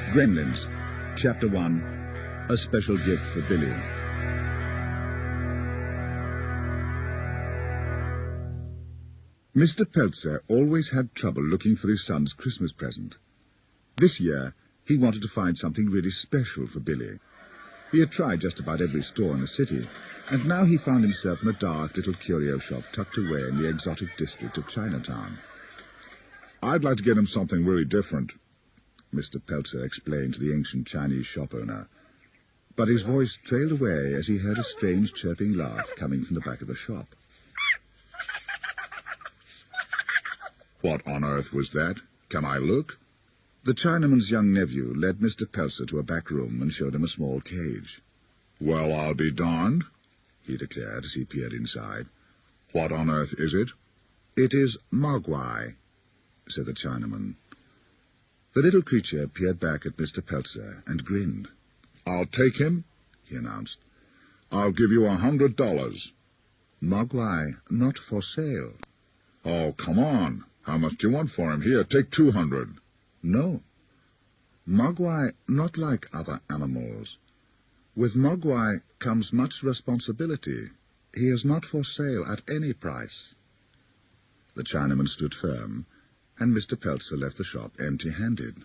Gremlins, Chapter 1, A Special Gift for Billy. Mr. Peltzer always had trouble looking for his son's Christmas present. This year, he wanted to find something really special for Billy. He had tried just about every store in the city, and now he found himself in a dark little curio shop tucked away in the exotic district of Chinatown. "I'd like to get him something really different," Mr. Peltzer explained to the ancient Chinese shop owner. But his voice trailed away as he heard a strange chirping laugh coming from the back of the shop. "What on earth was that? Can I look?" The Chinaman's young nephew led Mr. Peltzer to a back room and showed him a small cage. "Well, I'll be darned," he declared as he peered inside. "What on earth is it?" "It is Mogwai," said the Chinaman. The little creature peered back at Mr. Peltzer and grinned. "I'll take him," he announced. "I'll give you $100. "Mogwai, not for sale." "Oh, come on. How much do you want for him? Here, take 200. "No. Mogwai not like other animals. With Mogwai comes much responsibility. He is not for sale at any price." The Chinaman stood firm, and Mr. Peltzer left the shop empty-handed.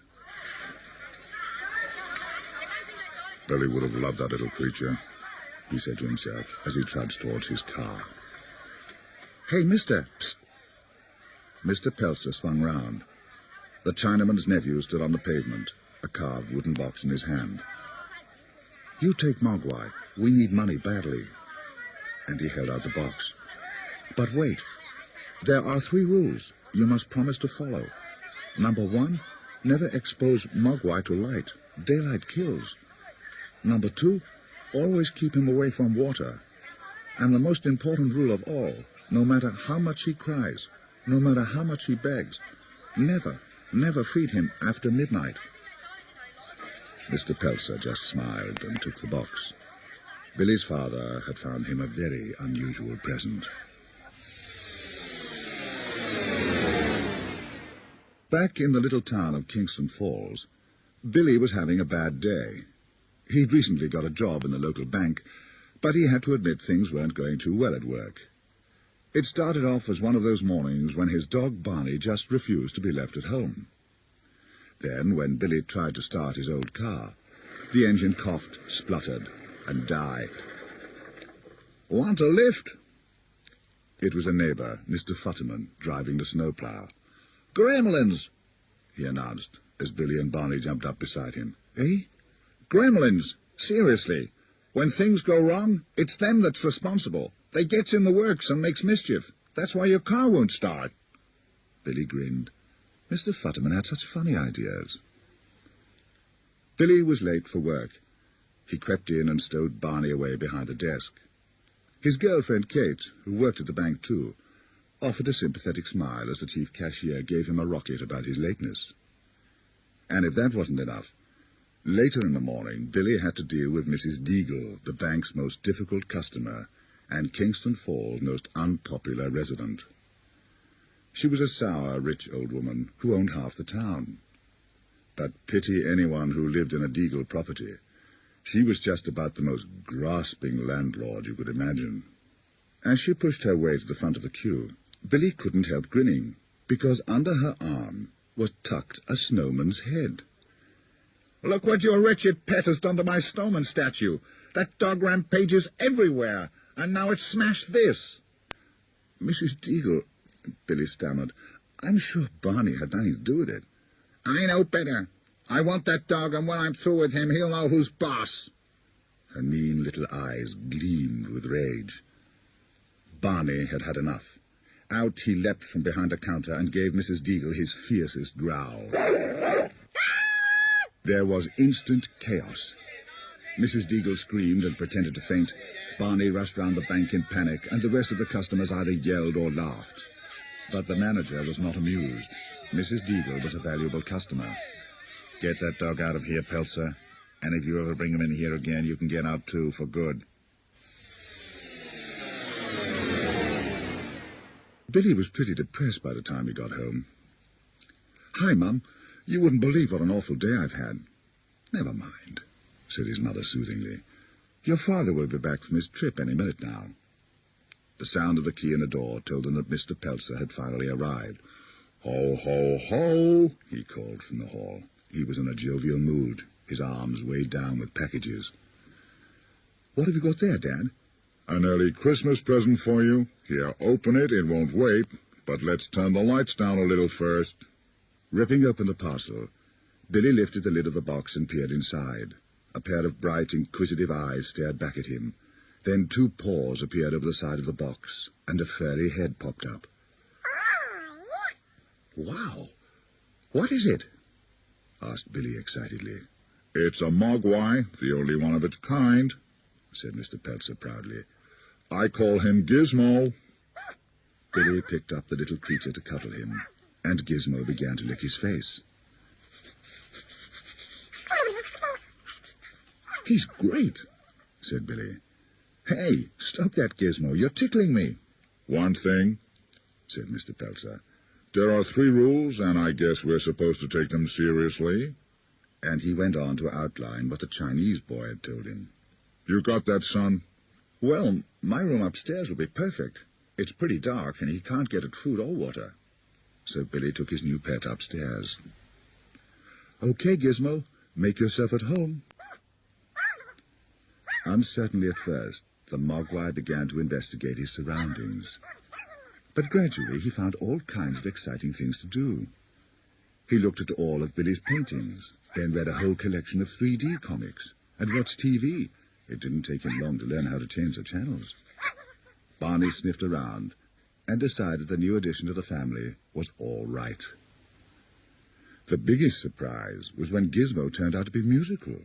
"Billy would have loved that little creature," he said to himself as he trudged towards his car. "Hey, mister!" Psst. Mr. Peltzer swung round. The Chinaman's nephew stood on the pavement, a carved wooden box in his hand. "You take Mogwai. We need money badly." And he held out the box. "But wait. There are 3 rules you must promise to follow. Number 1, never expose Mogwai to light. Daylight kills. Number 2, always keep him away from water. And the most important rule of all, no matter how much he cries, no matter how much he begs, never feed him after midnight." Mr. Peltzer just smiled and took the box. Billy's father had found him a very unusual present. Back in the little town of Kingston Falls, Billy was having a bad day. He'd recently got a job in the local bank, but he had to admit things weren't going too well at work. It started off as one of those mornings when his dog Barney just refused to be left at home. Then, when Billy tried to start his old car, the engine coughed, spluttered, and died. "Want a lift?" It was a neighbor, Mr. Futterman, driving the snowplow. "Gremlins," he announced, as Billy and Barney jumped up beside him. "Eh?" "Gremlins. Seriously. When things go wrong, it's them that's responsible. They gets in the works and makes mischief. That's why your car won't start." Billy grinned. Mr. Futterman had such funny ideas. Billy was late for work. He crept in and stowed Barney away behind the desk. His girlfriend, Kate, who worked at the bank too, offered a sympathetic smile as the chief cashier gave him a rocket about his lateness. And if that wasn't enough, later in the morning, Billy had to deal with Mrs. Deagle, the bank's most difficult customer, and Kingston Falls' most unpopular resident. She was a sour, rich old woman who owned half the town. But pity anyone who lived in a Deagle property. She was just about the most grasping landlord you could imagine. As she pushed her way to the front of the queue, Billy couldn't help grinning, because under her arm was tucked a snowman's head. "Look what your wretched pet has done to my snowman statue. That dog rampages everywhere, and now it's smashed this." "Mrs. Deagle," Billy stammered, "I'm sure Barney had nothing to do with it." "I know better. I want that dog, and when I'm through with him, he'll know who's boss." Her mean little eyes gleamed with rage. Barney had had enough. Out he leapt from behind a counter and gave Mrs. Deagle his fiercest growl. There was instant chaos. Mrs. Deagle screamed and pretended to faint. Barney rushed round the bank in panic, and the rest of the customers either yelled or laughed. But the manager was not amused. Mrs. Deagle was a valuable customer. "Get that dog out of here, Peltzer, and if you ever bring him in here again, you can get out too, for good." Billy was pretty depressed by the time he got home. "Hi, Mum. You wouldn't believe what an awful day I've had." "Never mind," said his mother soothingly. "Your father will be back from his trip any minute now." The sound of the key in the door told them that Mr. Peltzer had finally arrived. "Ho, ho, ho," he called from the hall. He was in a jovial mood, his arms weighed down with packages. "What have you got there, Dad?" "An early Christmas present for you. Here, open it. It won't wait. But let's turn the lights down a little first." Ripping open the parcel, Billy lifted the lid of the box and peered inside. A pair of bright, inquisitive eyes stared back at him. Then 2 paws appeared over the side of the box, and a furry head popped up. "Wow! What is it?" asked Billy excitedly. "It's a Mogwai, the only one of its kind," said Mr. Peltzer proudly. "I call him Gizmo." Billy picked up the little creature to cuddle him, and Gizmo began to lick his face. "He's great," said Billy. "Hey, stop that, Gizmo. You're tickling me." "One thing," said Mr. Peltzer. "There are 3 rules, and I guess we're supposed to take them seriously." And he went on to outline what the Chinese boy had told him. "You got that, son?" "Well, my room upstairs will be perfect. It's pretty dark, and he can't get at food or water." So Billy took his new pet upstairs. "Okay, Gizmo, make yourself at home." Uncertainly at first, the Mogwai began to investigate his surroundings. But gradually he found all kinds of exciting things to do. He looked at all of Billy's paintings, then read a whole collection of 3D comics, and watched TV. It didn't take him long to learn how to change the channels. Barney sniffed around and decided the new addition to the family was all right. The biggest surprise was when Gizmo turned out to be musical.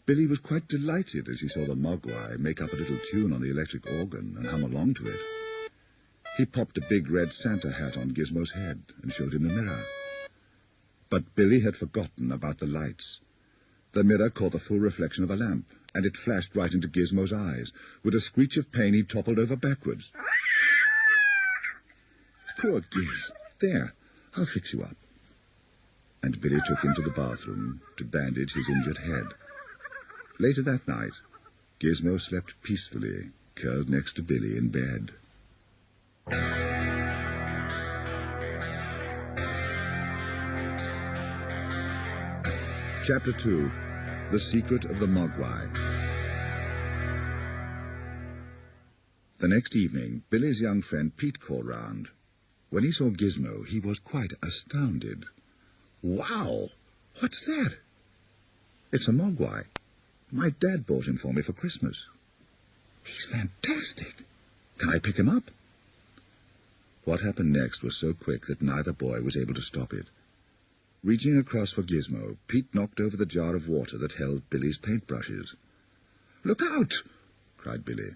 Billy was quite delighted as he saw the Mogwai make up a little tune on the electric organ and hum along to it. He popped a big red Santa hat on Gizmo's head and showed him the mirror. But Billy had forgotten about the lights. The mirror caught the full reflection of a lamp, and it flashed right into Gizmo's eyes. With a screech of pain, he toppled over backwards. "Poor Giz. There, I'll fix you up." And Billy took him to the bathroom to bandage his injured head. Later that night, Gizmo slept peacefully, curled next to Billy in bed. Chapter 2. The Secret of the Mogwai. The next evening, Billy's young friend Pete called round. When he saw Gizmo, he was quite astounded. "Wow! What's that?" "It's a Mogwai. My dad bought him for me for Christmas." "He's fantastic. Can I pick him up?" What happened next was so quick that neither boy was able to stop it. Reaching across for Gizmo, Pete knocked over the jar of water that held Billy's paintbrushes. "Look out!" cried Billy.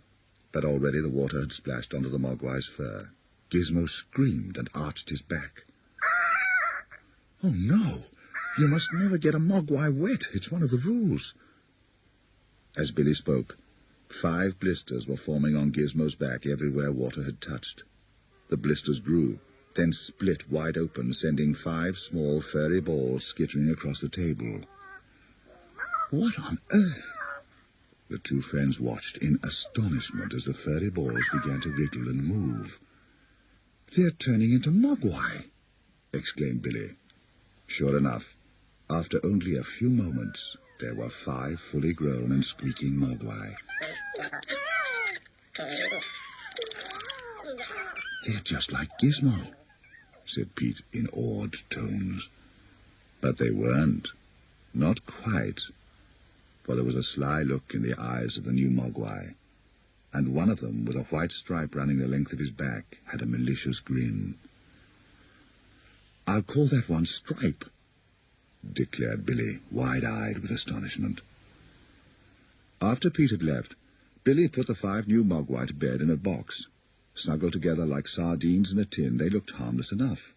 But already the water had splashed onto the Mogwai's fur. Gizmo screamed and arched his back. "Oh, no! You must never get a Mogwai wet. It's one of the rules." As Billy spoke, 5 blisters were forming on Gizmo's back everywhere water had touched. The blisters grew, then split wide open, sending 5 small furry balls skittering across the table. "What on earth?" The 2 friends watched in astonishment as the furry balls began to wriggle and move. "They're turning into Mogwai!" exclaimed Billy. Sure enough, after only a few moments, there were 5 fully grown and squeaking Mogwai. "They're just like Gizmo," said Pete in awed tones. But they weren't. Not quite. For there was a sly look in the eyes of the new Mogwai, and one of them, with a white stripe running the length of his back, had a malicious grin. "I'll call that one Stripe," declared Billy, wide-eyed with astonishment. After Pete had left, Billy put the 5 new Mogwai to bed in a box. Snuggled together like sardines in a tin, they looked harmless enough,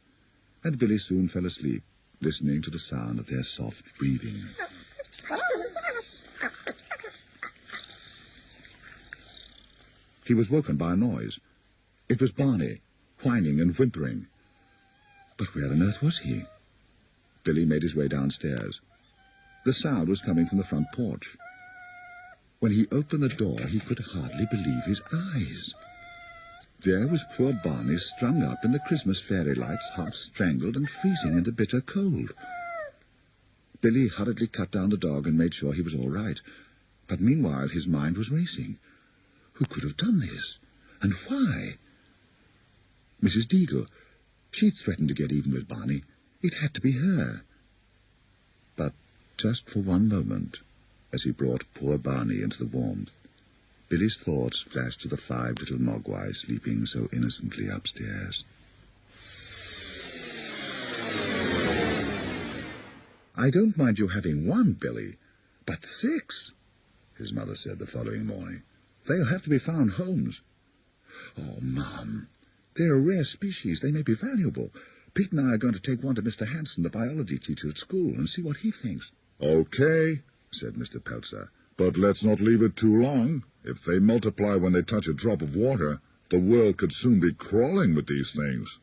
and Billy soon fell asleep, listening to the sound of their soft breathing. He was woken by a noise. It was Barney, whining and whimpering. But where on earth was he? Billy made his way downstairs. The sound was coming from the front porch. When he opened the door, he could hardly believe his eyes. There was poor Barney strung up in the Christmas fairy lights, half strangled and freezing in the bitter cold. Billy hurriedly cut down the dog and made sure he was all right. But meanwhile his mind was racing. Who could have done this? And why? Mrs. Deagle. She'd threatened to get even with Barney. It had to be her. But just for one moment, as he brought poor Barney into the warmth, Billy's thoughts flashed to the 5 little Mogwai sleeping so innocently upstairs. "I don't mind you having one, Billy, but 6, his mother said the following morning. "They'll have to be found homes." "Oh, Mum, they're a rare species. They may be valuable. Pete and I are going to take one to Mr. Hanson, the biology teacher at school, and see what he thinks." "Okay," said Mr. Peltzer, "but let's not leave it too long. If they multiply when they touch a drop of water, the world could soon be crawling with these things."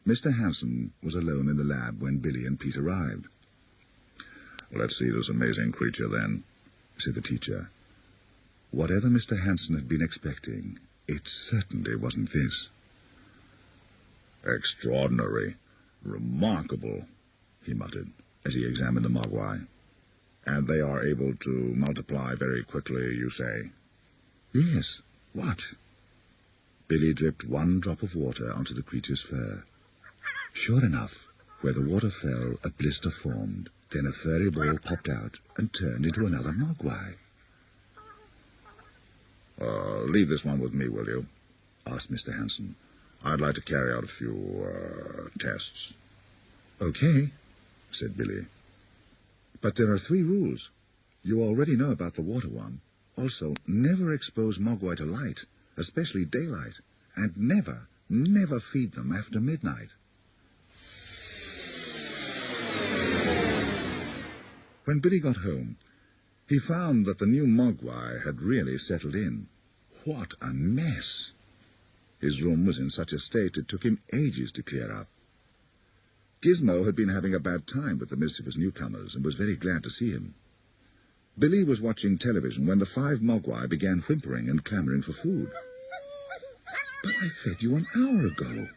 Mr. Hanson was alone in the lab when Billy and Pete arrived. "Let's see this amazing creature, then," said the teacher. Whatever Mr. Hanson had been expecting, it certainly wasn't this. "Extraordinary. Remarkable," he muttered, as he examined the Mogwai. "And they are able to multiply very quickly, you say?" "Yes. Watch." Billy dripped one drop of water onto the creature's fur. Sure enough, where the water fell, a blister formed. Then a furry ball popped out and turned into another Mogwai. "Leave this one with me, will you?" asked Mr. Hanson. "I'd like to carry out a few, tests." "Okay," said Billy. "But there are 3 rules. You already know about the water one. Also, never expose Mogwai to light, especially daylight. And never feed them after midnight." When Billy got home, he found that the new Mogwai had really settled in. What a mess! His room was in such a state it took him ages to clear up. Gizmo had been having a bad time with the mischievous newcomers and was very glad to see him. Billy was watching television when the 5 Mogwai began whimpering and clamoring for food. "But I fed you an hour ago,"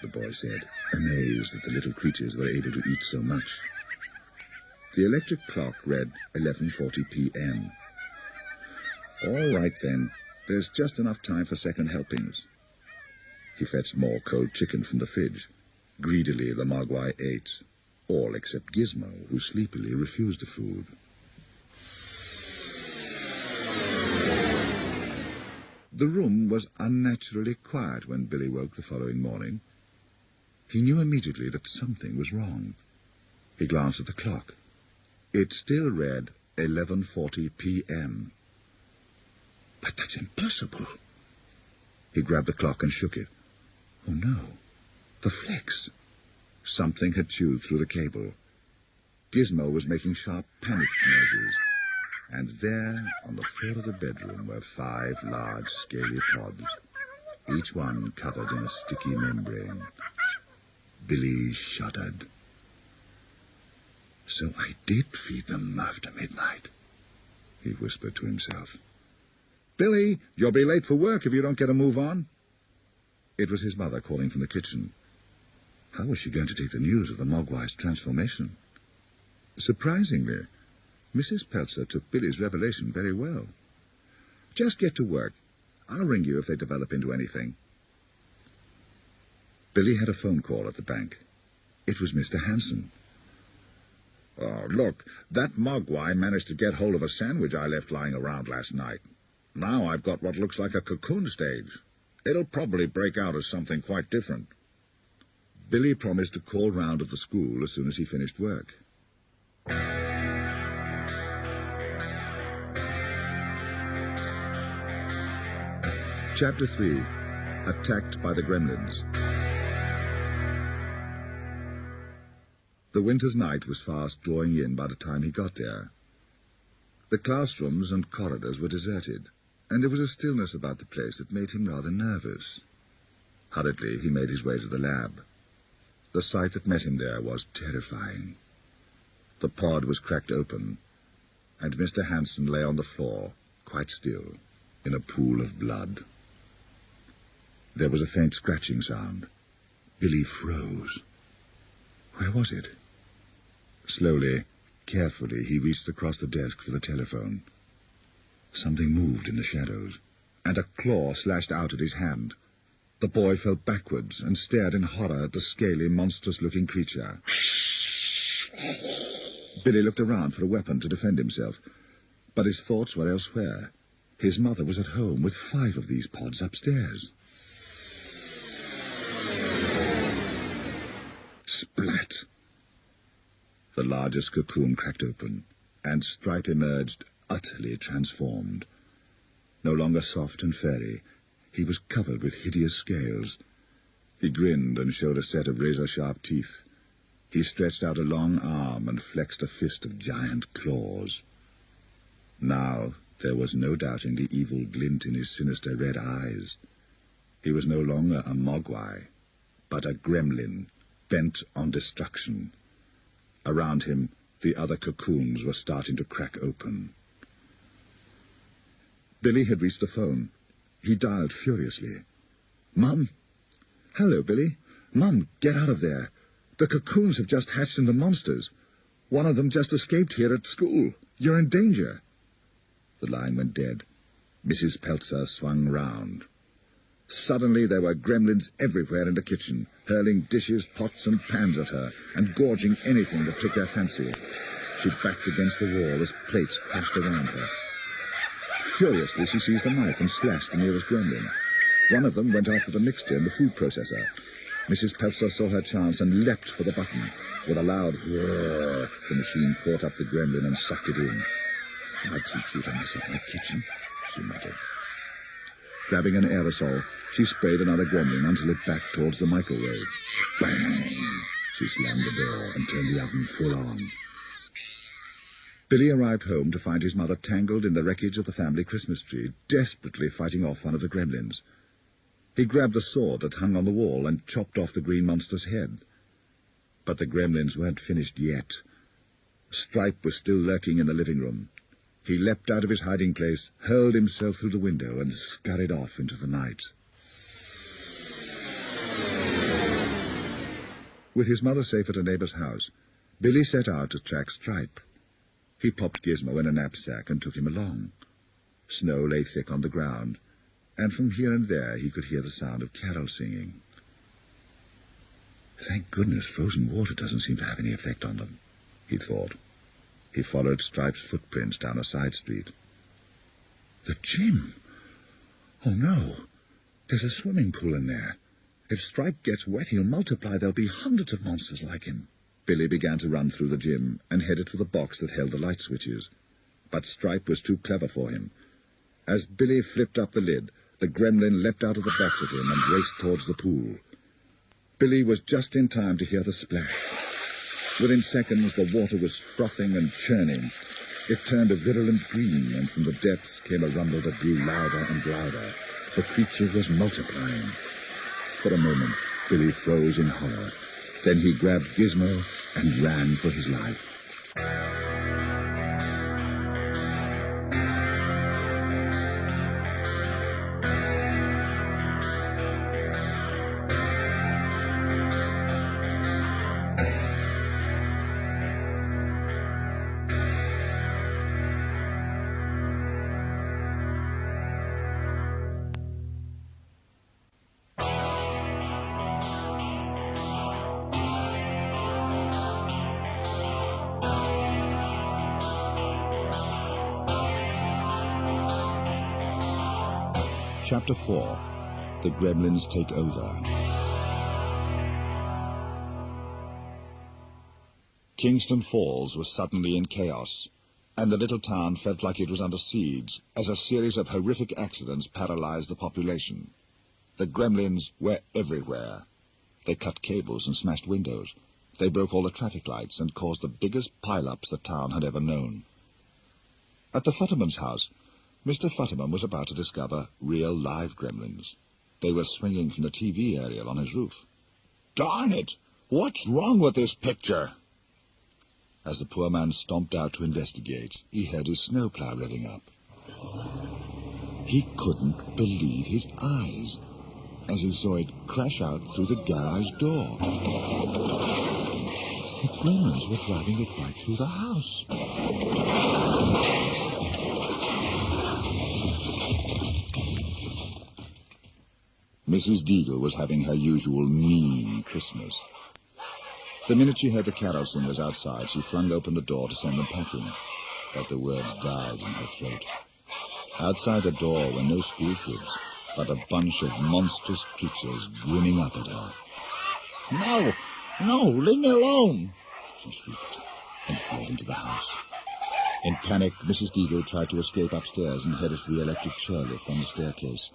the boy said, amazed that the little creatures were able to eat so much. The electric clock read 11:40 p.m. "All right, then. There's just enough time for second helpings." He fetched more cold chicken from the fridge. Greedily, the Mogwai ate, all except Gizmo, who sleepily refused the food. The room was unnaturally quiet when Billy woke the following morning. He knew immediately that something was wrong. He glanced at the clock. It still read 11:40 p.m. "But that's impossible." He grabbed the clock and shook it. Oh, no. The flex. Something had chewed through the cable. Gizmo was making sharp panic noises. And there, on the floor of the bedroom, were 5 large, scaly pods, each one covered in a sticky membrane. Billy shuddered. "So I did feed them after midnight," he whispered to himself. "Billy, you'll be late for work if you don't get a move on." It was his mother calling from the kitchen. How was she going to take the news of the Mogwai's transformation? Surprisingly, Mrs. Peltzer took Billy's revelation very well. "Just get to work. I'll ring you if they develop into anything." Billy had a phone call at the bank. It was Mr. Hanson. "Look, that Mogwai managed to get hold of a sandwich I left lying around last night. Now I've got what looks like a cocoon stage. It'll probably break out as something quite different." Billy promised to call round at the school as soon as he finished work. Chapter 3. Attacked by the Gremlins. The winter's night was fast drawing in by the time he got there. The classrooms and corridors were deserted, and there was a stillness about the place that made him rather nervous. Hurriedly, he made his way to the lab. The sight that met him there was terrifying. The pod was cracked open, and Mr. Hanson lay on the floor, quite still, in a pool of blood. There was a faint scratching sound. Billy froze. Where was it? Slowly, carefully, he reached across the desk for the telephone. Something moved in the shadows, and a claw slashed out at his hand. The boy fell backwards and stared in horror at the scaly, monstrous-looking creature. Billy looked around for a weapon to defend himself, but his thoughts were elsewhere. His mother was at home with 5 of these pods upstairs. Splat! The largest cocoon cracked open, and Stripe emerged utterly transformed. No longer soft and furry, he was covered with hideous scales. He grinned and showed a set of razor-sharp teeth. He stretched out a long arm and flexed a fist of giant claws. Now there was no doubting the evil glint in his sinister red eyes. He was no longer a Mogwai, but a gremlin, bent on destruction. Around him, the other cocoons were starting to crack open. Billy had reached the phone. He dialed furiously. "Mum? Hello, Billy. Mum, get out of there. The cocoons have just hatched into monsters. One of them just escaped here at school. You're in danger." The line went dead. Mrs. Peltzer swung round. Suddenly there were gremlins everywhere in the kitchen, hurling dishes, pots, and pans at her, and gorging anything that took their fancy. She backed against the wall as plates crashed around her. Furiously, she seized a knife and slashed the nearest gremlin. One of them went after the mixture in the food processor. Mrs. Peltzer saw her chance and leapt for the button. With a loud whirr, the machine caught up the gremlin and sucked it in. "I'll teach you to mess up my kitchen," she muttered. Grabbing an aerosol, she sprayed another gremlin until it backed towards the microwave. Bang! She slammed the door and turned the oven full on. Billy arrived home to find his mother tangled in the wreckage of the family Christmas tree, desperately fighting off one of the gremlins. He grabbed the sword that hung on the wall and chopped off the green monster's head. But the gremlins weren't finished yet. Stripe was still lurking in the living room. He leapt out of his hiding place, hurled himself through the window, and scurried off into the night. With his mother safe at a neighbor's house, Billy set out to track Stripe. He popped Gizmo in a knapsack and took him along. Snow lay thick on the ground, and from here and there he could hear the sound of carol singing. Thank goodness frozen water doesn't seem to have any effect on them, he thought. He followed Stripe's footprints down a side street. The gym! Oh, no! There's a swimming pool in there. If Stripe gets wet, he'll multiply. There'll be hundreds of monsters like him. Billy began to run through the gym and headed for the box that held the light switches. But Stripe was too clever for him. As Billy flipped up the lid, the gremlin leapt out of the box at him and raced towards the pool. Billy was just in time to hear the splash. Within seconds, the water was frothing and churning. It turned a virulent green, and from the depths came a rumble that grew louder and louder. The creature was multiplying. For a moment, Billy froze in horror. Then he grabbed Gizmo and ran for his life. Chapter 4. The Gremlins Take Over. Kingston Falls was suddenly in chaos, and the little town felt like it was under siege as a series of horrific accidents paralyzed the population. The gremlins were everywhere. They cut cables and smashed windows. They broke all the traffic lights and caused the biggest pile-ups the town had ever known. At the Futterman's house, Mr. Futterman was about to discover real live gremlins. They were swinging from the TV aerial on his roof. "Darn it! What's wrong with this picture?" As the poor man stomped out to investigate, he heard his snowplow revving up. He couldn't believe his eyes as he saw it crash out through the garage door. The Gremlins were driving it right through the house. Mrs. Deagle was having her usual mean Christmas. The minute she heard the carol singers outside, she flung open the door to send them packing, but the words died in her throat. Outside the door were no school kids, but a bunch of monstrous creatures grinning up at her. "No, no, leave me alone!" she shrieked, and fled into the house. In panic, Mrs. Deagle tried to escape upstairs and headed for the electric chairlift on the staircase.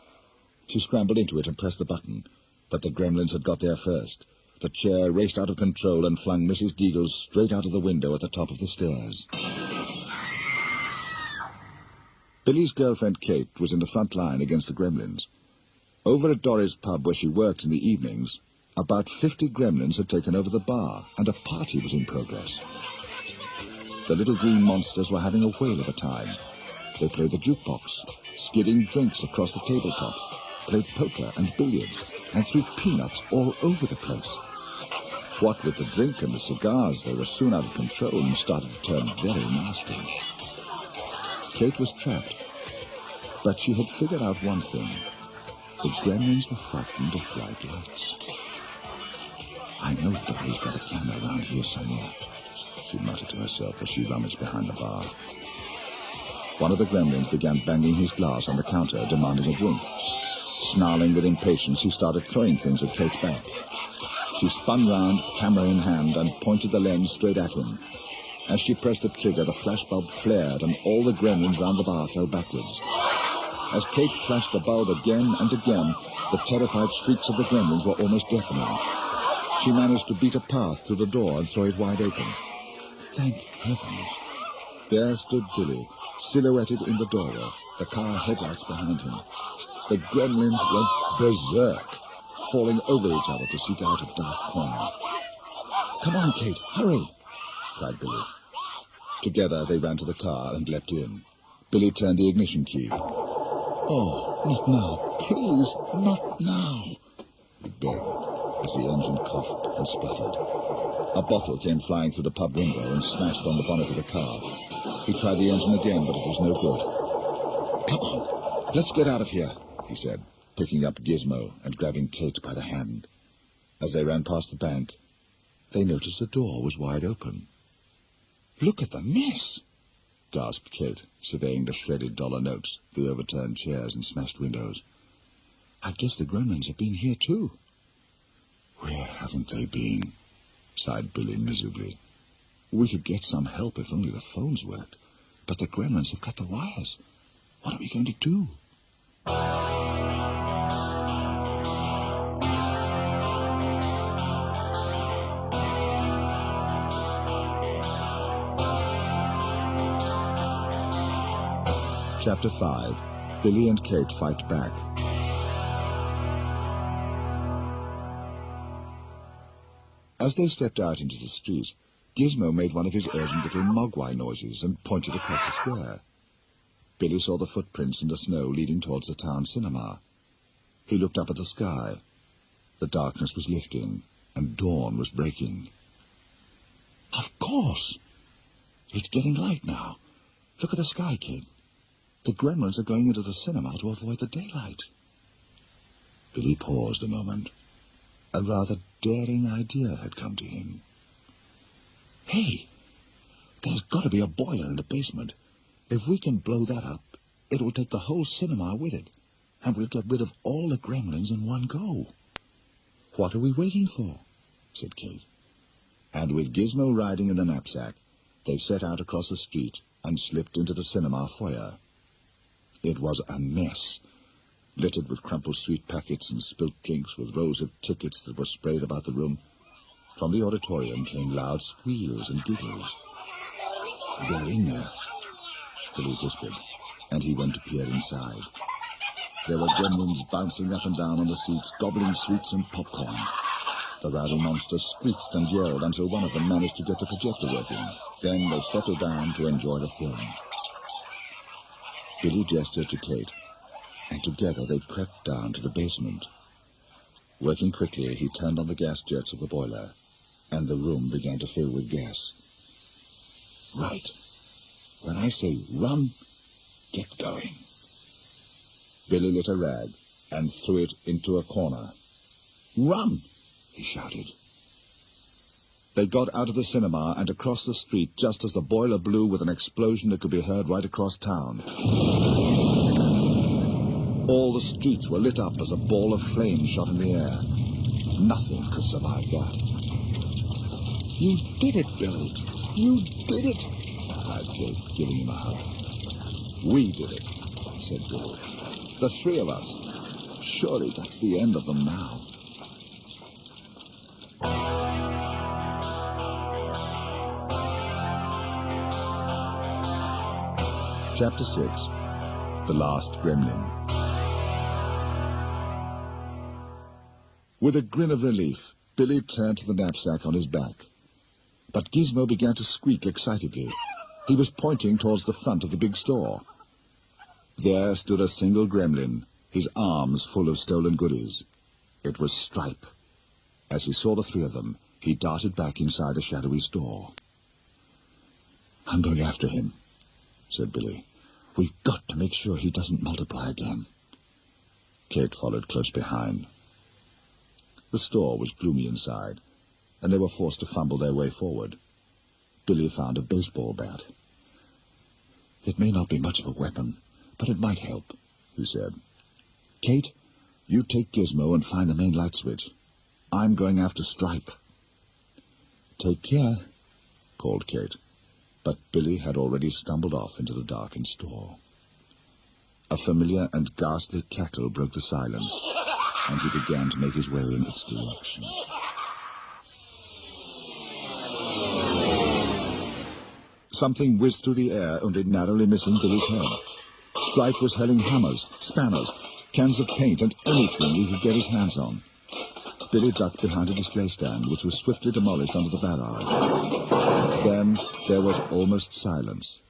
She scrambled into it and pressed the button, but the Gremlins had got there first. The chair raced out of control and flung Mrs. Deagle straight out of the window at the top of the stairs. Billy's girlfriend Kate was in the front line against the Gremlins. Over at Dory's pub where she worked in the evenings, about 50 Gremlins had taken over the bar, and a party was in progress. The little green monsters were having a whale of a time. They played the jukebox, skidding drinks across the tabletops, played poker and billiards, and threw peanuts all over the place. What with the drink and the cigars, they were soon out of control and started to turn very nasty. Kate was trapped, but she had figured out one thing. The Gremlins were frightened of bright lights. "I know Dory's got a camera around here somewhere," she muttered to herself as she rummaged behind the bar. One of the Gremlins began banging his glass on the counter, demanding a drink. Snarling with impatience, he started throwing things at Kate's back. She spun round, camera in hand, and pointed the lens straight at him. As she pressed the trigger, the flashbulb flared, and all the Gremlins round the bar fell backwards. As Kate flashed the bulb again and again, the terrified shrieks of the Gremlins were almost deafening. She managed to beat a path through the door and throw it wide open. Thank heavens! There stood Billy, silhouetted in the doorway, the car headlights behind him. The Gremlins went berserk, falling over each other to seek out a dark corner. "Come on, Kate, hurry!" cried Billy. Together they ran to the car and leapt in. Billy turned the ignition key. "Oh, not now, please, not now," he begged, as the engine coughed and spluttered. A bottle came flying through the pub window and smashed on the bonnet of the car. He tried the engine again, but it was no good. "Come on, let's get out of here," he said, picking up Gizmo and grabbing Kate by the hand. As they ran past the bank, they noticed the door was wide open. "Look at the mess!" gasped Kate, surveying the shredded dollar notes, the overturned chairs and smashed windows. "I guess the Gremlins have been here too." "Where haven't they been?" sighed Billy miserably. "We could get some help if only the phones worked, but the Gremlins have cut the wires. What are we going to do?" Chapter 5. Billy and Kate Fight Back. As they stepped out into the street, Gizmo made one of his urgent little Mogwai noises and pointed across the square. Billy saw the footprints in the snow leading towards the town cinema. He looked up at the sky. The darkness was lifting, and dawn was breaking. "Of course! It's getting light now. Look at the sky, kid. The Gremlins are going into the cinema to avoid the daylight." Billy paused a moment. A rather daring idea had come to him. "Hey, there's got to be a boiler in the basement. If we can blow that up, it will take the whole cinema with it, and we'll get rid of all the Gremlins in one go." "What are we waiting for?" said Kate. And with Gizmo riding in the knapsack, they set out across the street and slipped into the cinema foyer. It was a mess, littered with crumpled sweet packets and spilt drinks, with rows of tickets that were sprayed about the room. From the auditorium came loud squeals and giggles. "They're in there," Billy whispered, and he went to peer inside. There were Gremlins bouncing up and down on the seats, gobbling sweets and popcorn. The rowdy monsters screeched and yelled until one of them managed to get the projector working. Then they settled down to enjoy the film. Billy gestured to Kate, and together they crept down to the basement. Working quickly, he turned on the gas jets of the boiler, and the room began to fill with gas. Right. When I say run, get going. Billy lit a rag and threw it into a corner. Run! He shouted. They got out of the cinema and across the street just as the boiler blew with an explosion that could be heard right across town. All the streets were lit up as a ball of flame shot in the air. Nothing could survive that. You did it, Billy. You did it, cried Kate, giving him a hug. We did it, said Billy. The three of us. Surely that's the end of them now. Chapter 6. The Last Gremlin. With a grin of relief, Billy turned to the knapsack on his back. But Gizmo began to squeak excitedly. He was pointing towards the front of the big store. There stood a single gremlin, his arms full of stolen goodies. It was Stripe. As he saw the three of them, he darted back inside the shadowy store. I'm going after him, said Billy. We've got to make sure he doesn't multiply again. Kate followed close behind. The store was gloomy inside, and they were forced to fumble their way forward. Billy found a baseball bat. It may not be much of a weapon, but it might help, he said. Kate, you take Gizmo and find the main light switch. I'm going after Stripe. Take care, called Kate, but Billy had already stumbled off into the darkened store. A familiar and ghastly cackle broke the silence, and he began to make his way in its direction. Something whizzed through the air, only narrowly missing Billy's head. Stripe was hurling hammers, spanners, cans of paint, and anything he could get his hands on. Billy ducked behind a display stand, which was swiftly demolished under the barrage. Then there was almost silence.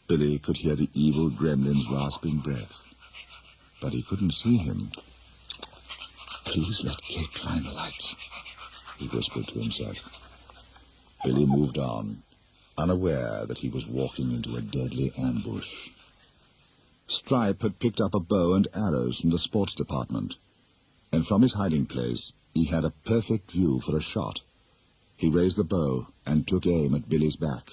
Billy could hear the evil gremlin's rasping breath, but he couldn't see him. Please let Kate find the lights, he whispered to himself. Billy moved on, unaware that he was walking into a deadly ambush. Stripe had picked up a bow and arrows from the sports department, and from his hiding place he had a perfect view for a shot. He raised the bow and took aim at Billy's back.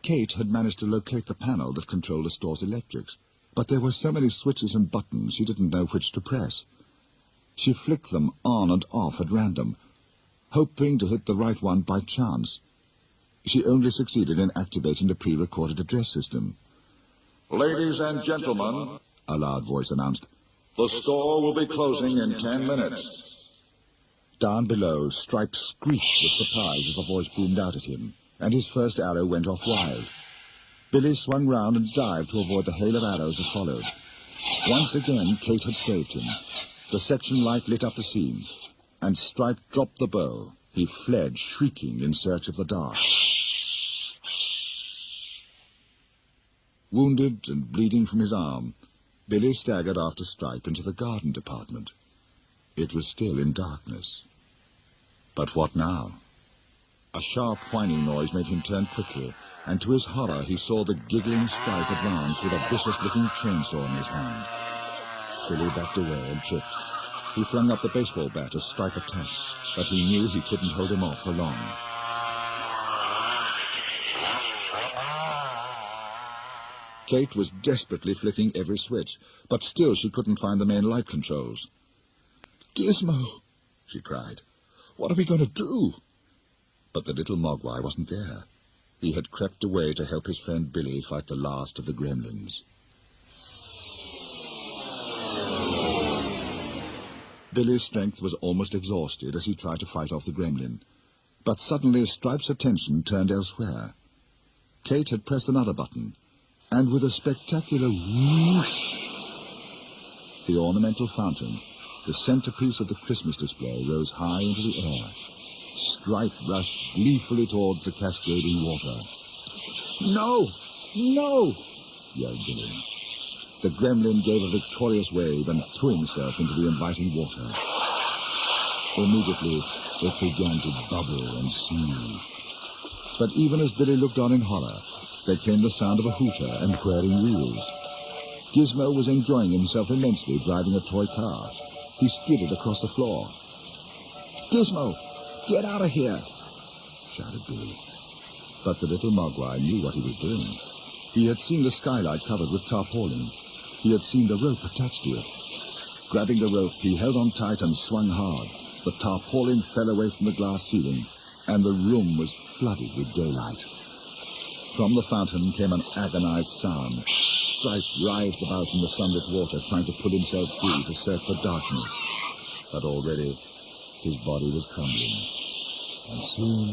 Kate had managed to locate the panel that controlled the store's electrics, but there were so many switches and buttons she didn't know which to press. She flicked them on and off at random, hoping to hit the right one by chance. She only succeeded in activating the pre-recorded address system. Ladies and gentlemen, a loud voice announced, the store will be closing in 10 minutes. Down below, Stripe screeched with surprise as the voice boomed out at him, and his first arrow went off wide. Billy swung round and dived to avoid the hail of arrows that followed. Once again, Kate had saved him. The section light lit up the scene, and Stripe dropped the bow. He fled, shrieking, in search of the dark. Wounded and bleeding from his arm, Billy staggered after Stripe into the garden department. It was still in darkness. But what now? A sharp whining noise made him turn quickly, and to his horror he saw the giggling Stripe advance with a vicious-looking chainsaw in his hand. Billy backed away and tripped. He flung up the baseball bat as Stripe attacked, but he knew he couldn't hold him off for long. Kate was desperately flicking every switch, but still she couldn't find the main light controls. "Gizmo!" she cried. "What are we going to do?" But the little Mogwai wasn't there. He had crept away to help his friend Billy fight the last of the gremlins. Billy's strength was almost exhausted as he tried to fight off the gremlin. But suddenly Stripe's attention turned elsewhere. Kate had pressed another button, and with a spectacular whoosh, the ornamental fountain, the centerpiece of the Christmas display rose high into the air. Stripe rushed gleefully towards the cascading water. "No! No!" yelled Billy. The gremlin gave a victorious wave and threw himself into the inviting water. Immediately, it began to bubble and seethe. But even as Billy looked on in horror, there came the sound of a hooter and whirring wheels. Gizmo was enjoying himself immensely driving a toy car. He skidded across the floor. "Gizmo, get out of here!" shouted Billy. But the little Mogwai knew what he was doing. He had seen the skylight covered with tarpaulin. He had seen the rope attached to it. Grabbing the rope, he held on tight and swung hard. The tarpaulin fell away from the glass ceiling, and the room was flooded with daylight. From the fountain came an agonized sound. Stripe writhed about in the sunlit water, trying to pull himself free to search for darkness. But already his body was crumbling, and soon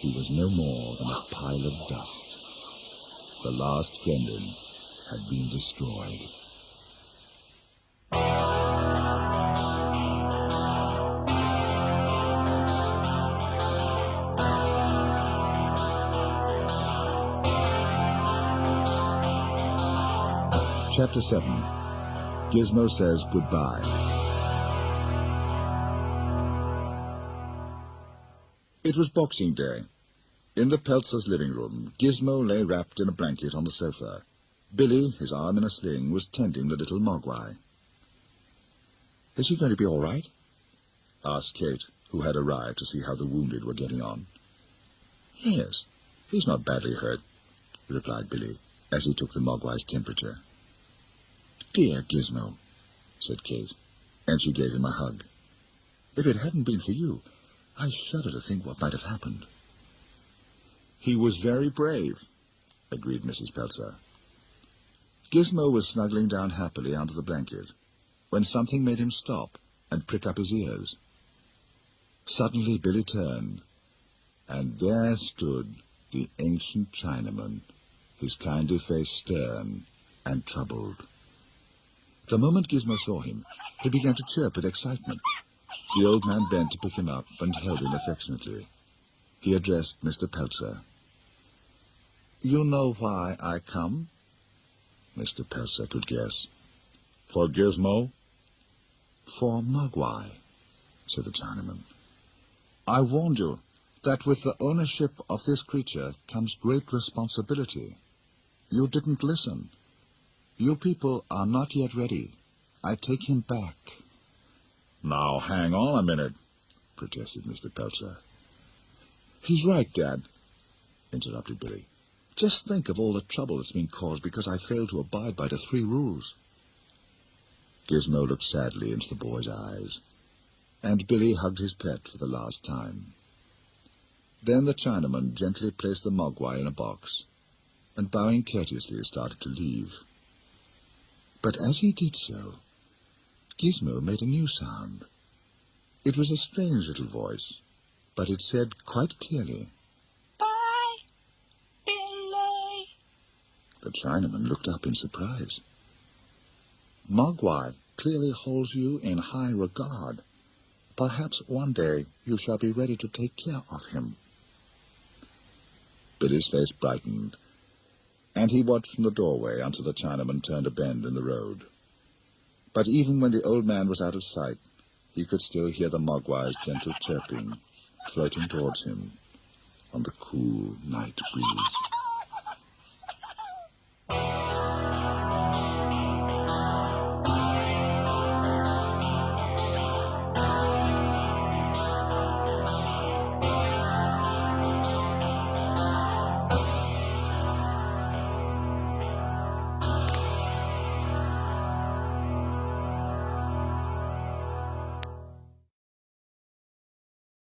he was no more than a pile of dust. The last gremlin had been destroyed. Chapter 7. Gizmo Says Goodbye. It was Boxing Day. In the Peltzers' living room, Gizmo lay wrapped in a blanket on the sofa. Billy, his arm in a sling, was tending the little Mogwai. "Is he going to be all right?" asked Kate, who had arrived to see how the wounded were getting on. "Yes, he's not badly hurt," replied Billy, as he took the Mogwai's temperature. "Dear Gizmo," said Kate, and she gave him a hug. "If it hadn't been for you, I shudder to think what might have happened." "He was very brave," agreed Mrs. Peltzer. Gizmo was snuggling down happily under the blanket when something made him stop and prick up his ears. Suddenly Billy turned, and there stood the ancient Chinaman, his kindly face stern and troubled. The moment Gizmo saw him, he began to chirp with excitement. The old man bent to pick him up and held him affectionately. He addressed Mr. Peltzer. "You know why I come?" Mr. Peltzer could guess. "For Gizmo?" "For Mogwai," said the Chinaman. "I warned you that with the ownership of this creature comes great responsibility. You didn't listen. You people are not yet ready. I take him back." "Now, hang on a minute," protested Mr. Peltzer. "He's right, Dad," interrupted Billy. "Just think of all the trouble that's been caused because I failed to abide by the 3 rules. Gizmo looked sadly into the boy's eyes, and Billy hugged his pet for the last time. Then the Chinaman gently placed the Mogwai in a box, and bowing courteously started to leave. But as he did so, Gizmo made a new sound. It was a strange little voice, but it said quite clearly, "Bye, Billy." The Chinaman looked up in surprise. "Mogwai clearly holds you in high regard. Perhaps one day you shall be ready to take care of him." Billy's face brightened, and he watched from the doorway until the Chinaman turned a bend in the road. But even when the old man was out of sight, he could still hear the Mogwai's gentle chirping, floating towards him on the cool night breeze.